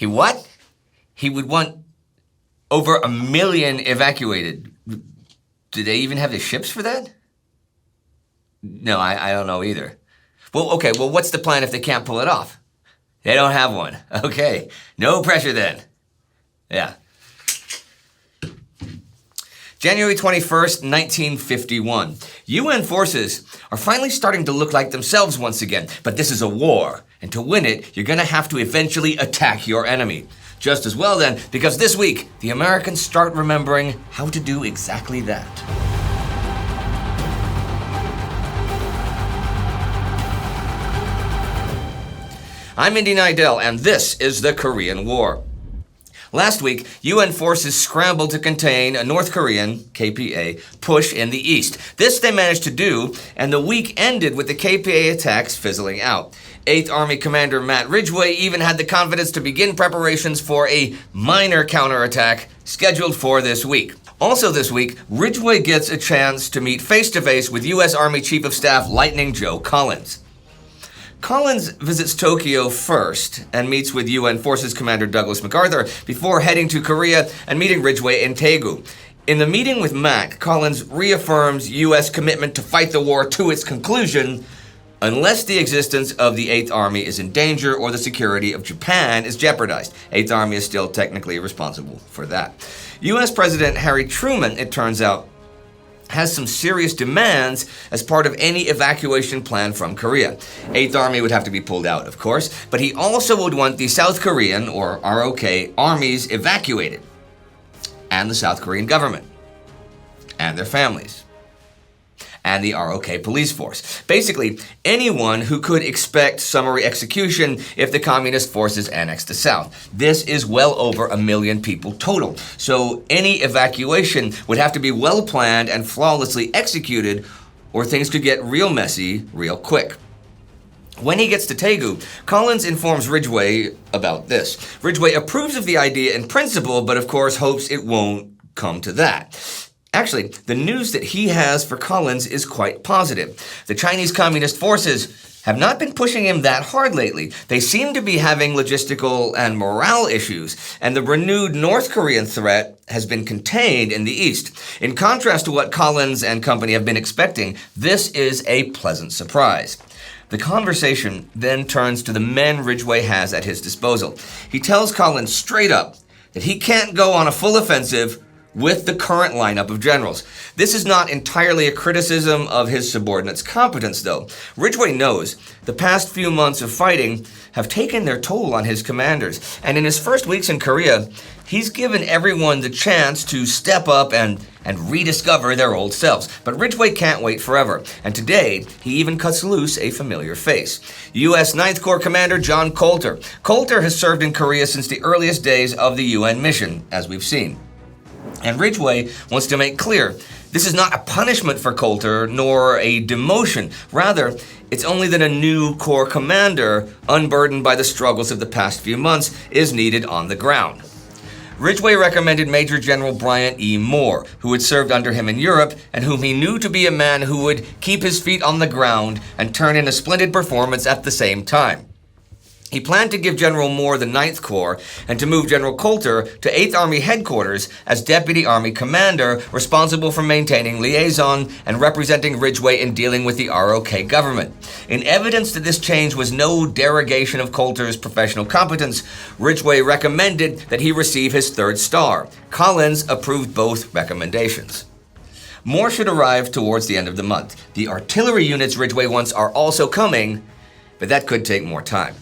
He what? He would want over 1 million evacuated. Do they even have the ships for that? No, I don't know either. Well, okay, what's the plan if they can't pull it off? They don't have one. Okay, no pressure then. Yeah. January 21st, 1951. UN forces are finally starting to look like themselves once again, but this is a war, and to win it, you're gonna have to eventually attack your enemy. Just as well then, because this week, the Americans start remembering how to do exactly that. I'm Indy Neidell, and this is the Korean War. Last week, UN forces scrambled to contain a North Korean, KPA, push in the east. This they managed to do, and the week ended with the KPA attacks fizzling out. 8th Army Commander Matt Ridgway even had the confidence to begin preparations for a minor counterattack scheduled for this week. Also this week, Ridgway gets a chance to meet face-to-face with U.S. Army Chief of Staff Lightning Joe Collins. Collins visits Tokyo first and meets with UN Forces Commander Douglas MacArthur before heading to Korea and meeting Ridgway in Taegu. In the meeting with Mac, Collins reaffirms U.S. commitment to fight the war to its conclusion unless the existence of the 8th Army is in danger or the security of Japan is jeopardized. 8th Army is still technically responsible for that. U.S. President Harry Truman, it turns out, has some serious demands as part of any evacuation plan from Korea. 8th Army would have to be pulled out, of course, but he also would want the South Korean, or ROK, armies evacuated, and the South Korean government, and their families, and the ROK police force. Basically, anyone who could expect summary execution if the communist forces annexed the South. This is well over 1 million people total. So any evacuation would have to be well planned and flawlessly executed, or things could get real messy real quick. When he gets to Taegu, Collins informs Ridgway about this. Ridgway approves of the idea in principle, but of course hopes it won't come to that. Actually, the news that he has for Collins is quite positive. The Chinese Communist forces have not been pushing him that hard lately. They seem to be having logistical and morale issues, and the renewed North Korean threat has been contained in the east. In contrast to what Collins and company have been expecting, this is a pleasant surprise. The conversation then turns to the men Ridgway has at his disposal. He tells Collins straight up that he can't go on a full offensive with the current lineup of generals. This is not entirely a criticism of his subordinates' competence, though. Ridgway knows the past few months of fighting have taken their toll on his commanders, and in his first weeks in Korea, he's given everyone the chance to step up and rediscover their old selves. But Ridgway can't wait forever, and today, he even cuts loose a familiar face. U.S. 9th Corps Commander John Coulter. Coulter has served in Korea since the earliest days of the UN mission, as we've seen. And Ridgway wants to make clear, this is not a punishment for Coulter, nor a demotion. Rather, it's only that a new Corps commander, unburdened by the struggles of the past few months, is needed on the ground. Ridgway recommended Major General Bryant E. Moore, who had served under him in Europe, and whom he knew to be a man who would keep his feet on the ground and turn in a splendid performance at the same time. He planned to give General Moore the 9th Corps and to move General Coulter to 8th Army Headquarters as Deputy Army Commander, responsible for maintaining liaison and representing Ridgway in dealing with the ROK government. In evidence that this change was no derogation of Coulter's professional competence, Ridgway recommended that he receive his 3rd star. Collins approved both recommendations. More should arrive towards the end of the month. The artillery units Ridgway wants are also coming, but that could take more time.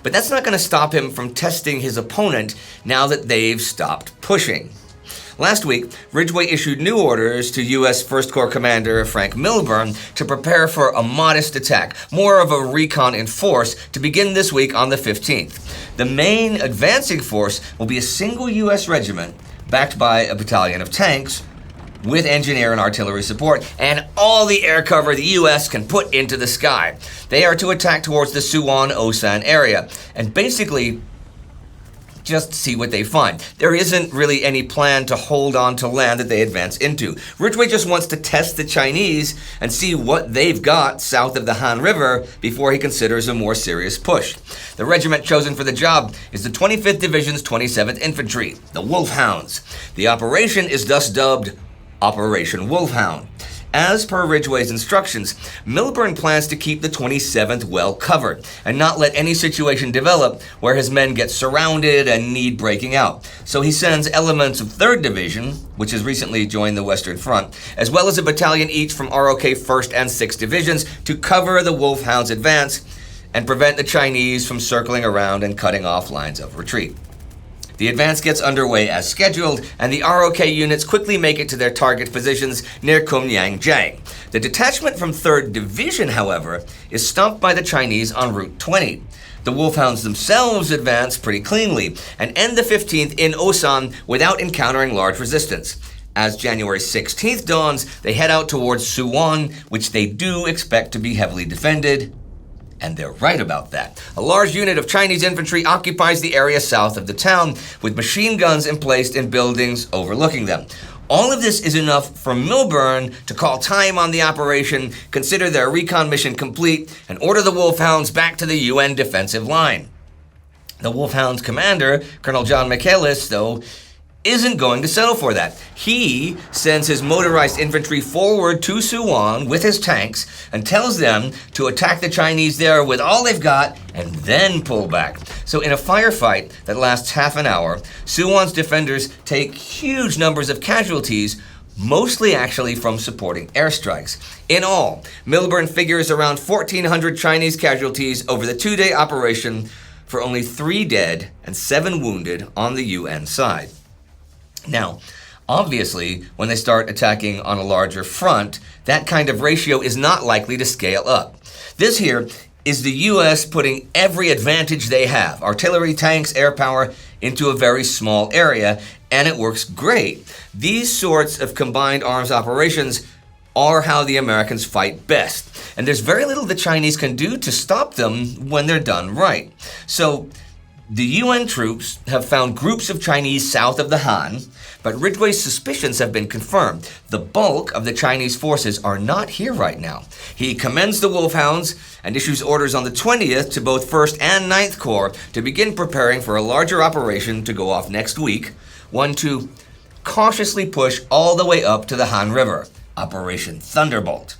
But that's not going to stop him from testing his opponent now that they've stopped pushing. Last week, Ridgway issued new orders to U.S. 1st Corps Commander Frank Milburn to prepare for a modest attack, more of a recon in force, to begin this week on the 15th. The main advancing force will be a single U.S. regiment backed by a battalion of tanks with engineer and artillery support, and all the air cover the U.S. can put into the sky. They are to attack towards the Suwon-Osan area, and basically just see what they find. There isn't really any plan to hold on to land that they advance into. Ridgway just wants to test the Chinese and see what they've got south of the Han River before he considers a more serious push. The regiment chosen for the job is the 25th Division's 27th Infantry, the Wolfhounds. The operation is thus dubbed Operation Wolfhound. As per Ridgway's instructions, Milburn plans to keep the 27th well covered and not let any situation develop where his men get surrounded and need breaking out. So he sends elements of 3rd Division, which has recently joined the Western Front, as well as a battalion each from ROK 1st and 6th Divisions to cover the Wolfhounds' advance and prevent the Chinese from circling around and cutting off lines of retreat. The advance gets underway as scheduled, and the ROK units quickly make it to their target positions near Kumyangjiang. The detachment from 3rd Division, however, is stopped by the Chinese en route 20. The Wolfhounds themselves advance pretty cleanly and end the 15th in Olsson without encountering large resistance. As January 16th dawns, they head out towards Suwon, which they do expect to be heavily defended. And they're right about that. A large unit of Chinese infantry occupies the area south of the town, with machine guns emplaced in buildings overlooking them. All of this is enough for Milburn to call time on the operation, consider their recon mission complete, and order the Wolfhounds back to the UN defensive line. The Wolfhounds commander, Colonel John Michaelis, though, isn't going to settle for that. He sends his motorized infantry forward to Suwon with his tanks and tells them to attack the Chinese there with all they've got and then pull back. So in a firefight that lasts half an hour, Suwon's defenders take huge numbers of casualties, mostly actually from supporting airstrikes. In all, Milburn figures around 1,400 Chinese casualties over the 2-day operation, for only 3 dead and 7 wounded on the UN side. Now, obviously, when they start attacking on a larger front, that kind of ratio is not likely to scale up. This here is the U.S. putting every advantage they have, artillery, tanks, air power, into a very small area, and it works great. These sorts of combined arms operations are how the Americans fight best, and there's very little the Chinese can do to stop them when they're done right. So, the UN troops have found groups of Chinese south of the Han, but Ridgway's suspicions have been confirmed. The bulk of the Chinese forces are not here right now. He commends the Wolfhounds and issues orders on the 20th to both 1st and 9th Corps to begin preparing for a larger operation to go off next week, one to cautiously push all the way up to the Han River, Operation Thunderbolt.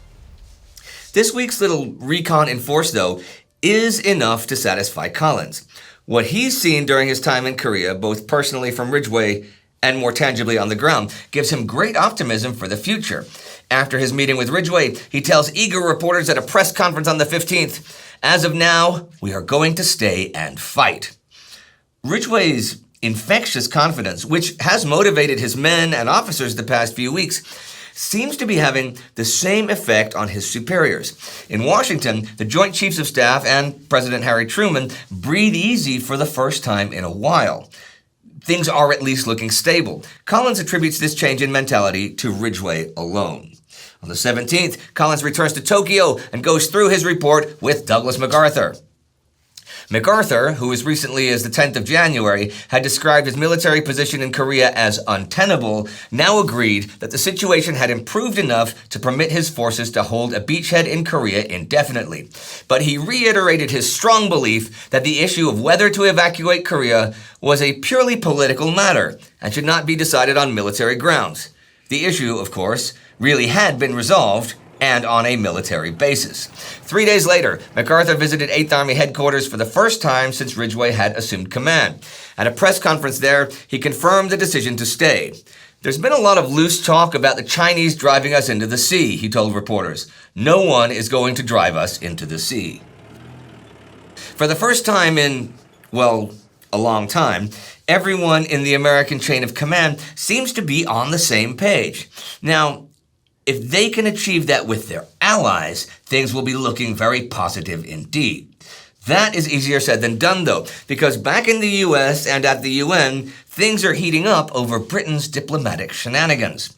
This week's little recon in force, though, is enough to satisfy Collins. What he's seen during his time in Korea, both personally from Ridgway and more tangibly on the ground, gives him great optimism for the future. After his meeting with Ridgway, he tells eager reporters at a press conference on the 15th, "As of now, we are going to stay and fight." Ridgway's infectious confidence, which has motivated his men and officers the past few weeks, seems to be having the same effect on his superiors. In Washington, the Joint Chiefs of Staff and President Harry Truman breathe easy for the first time in a while. Things are at least looking stable. Collins attributes this change in mentality to Ridgway alone. On the 17th, Collins returns to Tokyo and goes through his report with Douglas MacArthur. MacArthur, who as recently as the 10th of January had described his military position in Korea as untenable, now agreed that the situation had improved enough to permit his forces to hold a beachhead in Korea indefinitely. But he reiterated his strong belief that the issue of whether to evacuate Korea was a purely political matter and should not be decided on military grounds. The issue, of course, really had been resolved, and on a military basis. 3 days later, MacArthur visited 8th Army headquarters for the first time since Ridgway had assumed command. At a press conference there, he confirmed the decision to stay. "There's been a lot of loose talk about the Chinese driving us into the sea," he told reporters. "No one is going to drive us into the sea." For the first time in, well, a long time, everyone in the American chain of command seems to be on the same page. Now, if they can achieve that with their allies, things will be looking very positive indeed. That is easier said than done, though, because back in the US and at the UN, things are heating up over Britain's diplomatic shenanigans.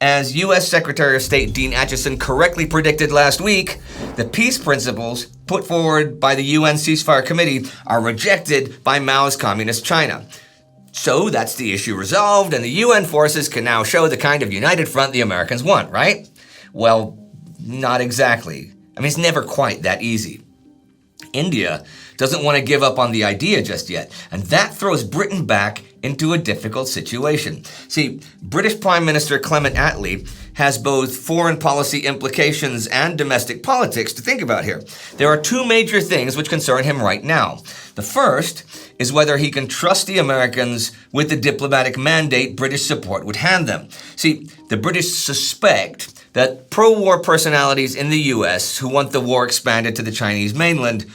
As U.S. Secretary of State Dean Acheson correctly predicted last week, the peace principles put forward by the UN Ceasefire Committee are rejected by Mao's Communist China. So that's the issue resolved, and the UN forces can now show the kind of united front the Americans want, right? Well, not exactly. I mean, it's never quite that easy. India doesn't want to give up on the idea just yet, and that throws Britain back into a difficult situation. See, British Prime Minister Clement Attlee has both foreign policy implications and domestic politics to think about here. There are two major things which concern him right now. The first is whether he can trust the Americans with the diplomatic mandate British support would hand them. See, the British suspect that pro-war personalities in the US who want the war expanded to the Chinese mainland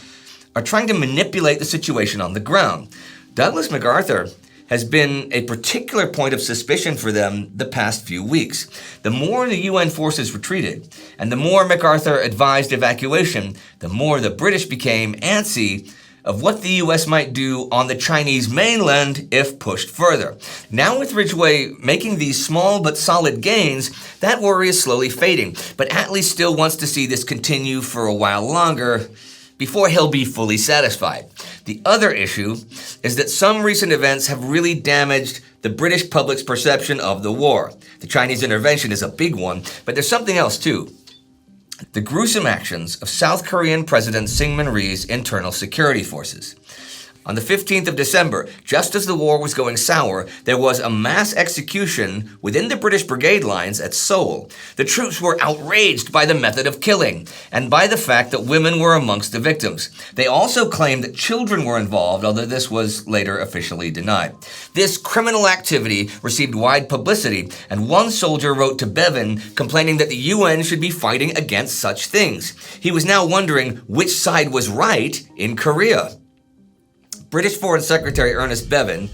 are trying to manipulate the situation on the ground. Douglas MacArthur has been a particular point of suspicion for them the past few weeks. The more the UN forces retreated, and the more MacArthur advised evacuation, the more the British became antsy of what the US might do on the Chinese mainland if pushed further. Now with Ridgway making these small but solid gains, that worry is slowly fading, but Attlee still wants to see this continue for a while longer before he'll be fully satisfied. The other issue is that some recent events have really damaged the British public's perception of the war. The Chinese intervention is a big one, but there's something else too. The gruesome actions of South Korean President Syngman Rhee's internal security forces. On the 15th of December, just as the war was going sour, there was a mass execution within the British brigade lines at Seoul. The troops were outraged by the method of killing and by the fact that women were amongst the victims. They also claimed that children were involved, although this was later officially denied. This criminal activity received wide publicity, and one soldier wrote to Bevan complaining that the UN should be fighting against such things. He was now wondering which side was right in Korea. British Foreign Secretary Ernest Bevin,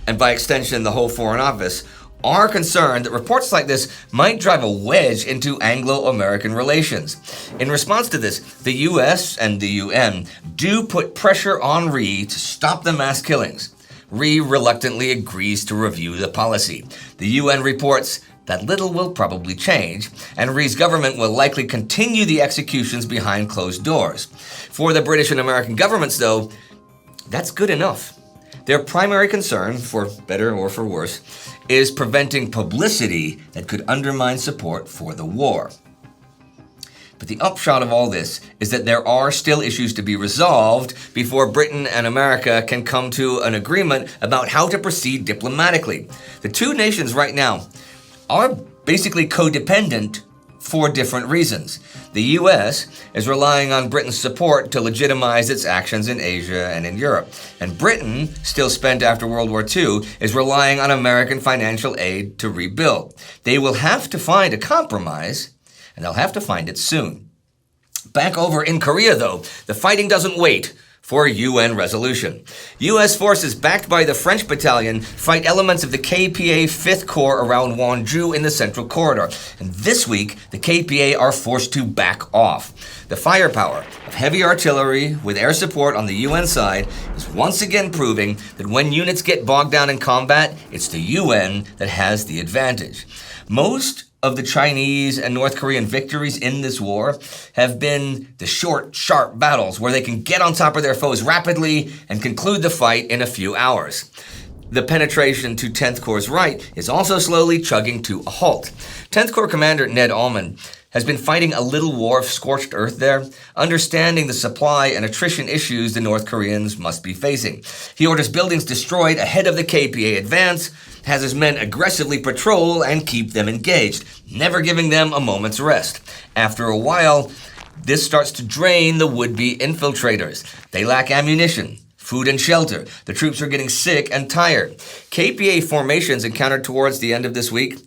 and by extension the whole Foreign Office, are concerned that reports like this might drive a wedge into Anglo-American relations. In response to this, the US and the UN do put pressure on Rhee to stop the mass killings. Rhee reluctantly agrees to review the policy. The UN reports that little will probably change, and Rhee's government will likely continue the executions behind closed doors. For the British and American governments, though, that's good enough. Their primary concern, for better or for worse, is preventing publicity that could undermine support for the war. But the upshot of all this is that there are still issues to be resolved before Britain and America can come to an agreement about how to proceed diplomatically. The two nations right now are basically codependent for different reasons. The US is relying on Britain's support to legitimize its actions in Asia and in Europe. And Britain, still spent after World War II, is relying on American financial aid to rebuild. They will have to find a compromise, and they'll have to find it soon. Back over in Korea, though, the fighting doesn't wait for UN resolution. U.S. forces backed by the French battalion fight elements of the KPA 5th Corps around Wonju in the Central Corridor. And this week, the KPA are forced to back off. The firepower of heavy artillery with air support on the UN side is once again proving that when units get bogged down in combat, it's the UN that has the advantage. Most of the Chinese and North Korean victories in this war have been the short, sharp battles where they can get on top of their foes rapidly and conclude the fight in a few hours. The penetration to 10th Corps' right is also slowly chugging to a halt. 10th Corps Commander Ned Allman has been fighting a little war of scorched earth there, understanding the supply and attrition issues the North Koreans must be facing. He orders buildings destroyed ahead of the KPA advance, has his men aggressively patrol and keep them engaged, never giving them a moment's rest. After a while, this starts to drain the would-be infiltrators. They lack ammunition, food and shelter. The troops are getting sick and tired. KPA formations encountered towards the end of this week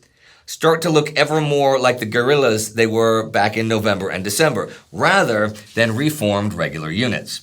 start to look ever more like the guerrillas they were back in November and December, rather than reformed regular units.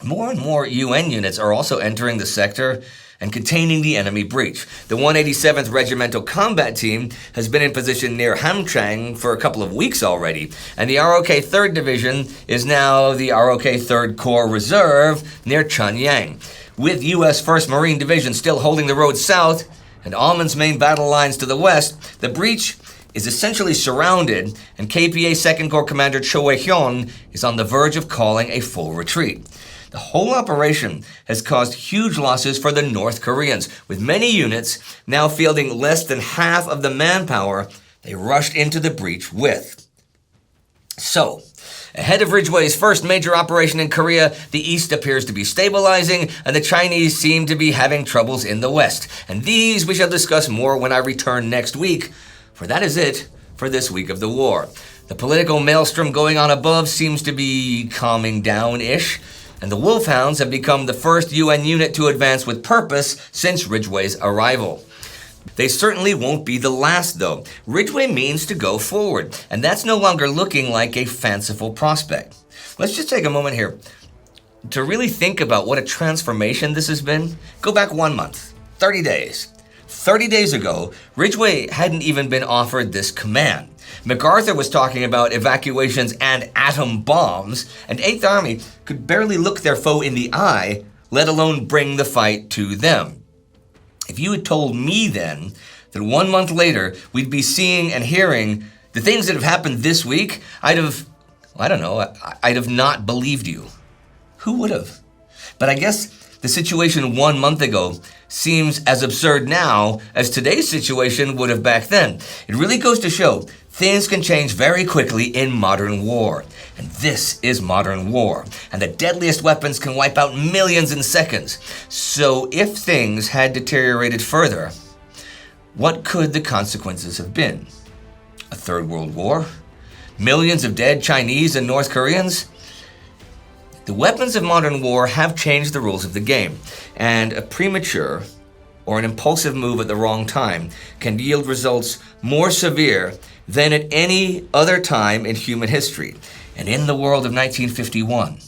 More and more UN units are also entering the sector and containing the enemy breach. The 187th Regimental Combat Team has been in position near Hamchang for a couple of weeks already, and the ROK 3rd Division is now the ROK 3rd Corps Reserve near Chunyang. With U.S. 1st Marine Division still holding the road south and Almond's main battle lines to the west, the breach is essentially surrounded, and KPA 2nd Corps Commander Cho Wei-hyun is on the verge of calling a full retreat. The whole operation has caused huge losses for the North Koreans, with many units now fielding less than half of the manpower they rushed into the breach with. So, ahead of Ridgway's first major operation in Korea, the East appears to be stabilizing, and the Chinese seem to be having troubles in the West. And these we shall discuss more when I return next week, for that is it for this week of the war. The political maelstrom going on above seems to be calming down-ish, and the Wolfhounds have become the first UN unit to advance with purpose since Ridgway's arrival. They certainly won't be the last, though. Ridgway means to go forward, and that's no longer looking like a fanciful prospect. Let's just take a moment here to really think about what a transformation this has been. Go back 1 month, 30 days. 30 days ago, Ridgway hadn't even been offered this command. MacArthur was talking about evacuations and atom bombs, and 8th Army could barely look their foe in the eye, let alone bring the fight to them. If you had told me then that 1 month later we'd be seeing and hearing the things that have happened this week, I'd have not believed you. Who would have? But I guess the situation 1 month ago seems as absurd now as today's situation would have back then. It really goes to show things can change very quickly in modern war. And this is modern war. And the deadliest weapons can wipe out millions in seconds. So if things had deteriorated further, what could the consequences have been? A third world war? Millions of dead Chinese and North Koreans? The weapons of modern war have changed the rules of the game, and a premature or an impulsive move at the wrong time can yield results more severe than at any other time in human history. And in the world of 1951,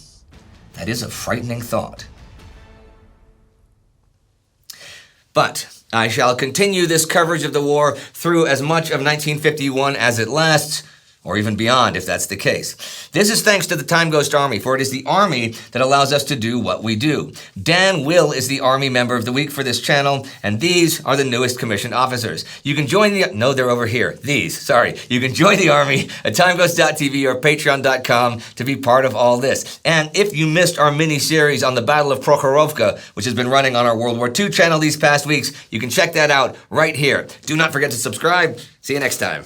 that is a frightening thought. But I shall continue this coverage of the war through as much of 1951 as it lasts, or even beyond if that's the case. This is thanks to the Time Ghost Army, for it is the Army that allows us to do what we do. Dan Will is the Army Member of the Week for this channel, and these are the newest commissioned officers. You can join the... No, they're over here. You can join the Army at timeghost.tv or patreon.com to be part of all this. And if you missed our mini-series on the Battle of Prokhorovka, which has been running on our World War II channel these past weeks, you can check that out right here. Do not forget to subscribe. See you next time.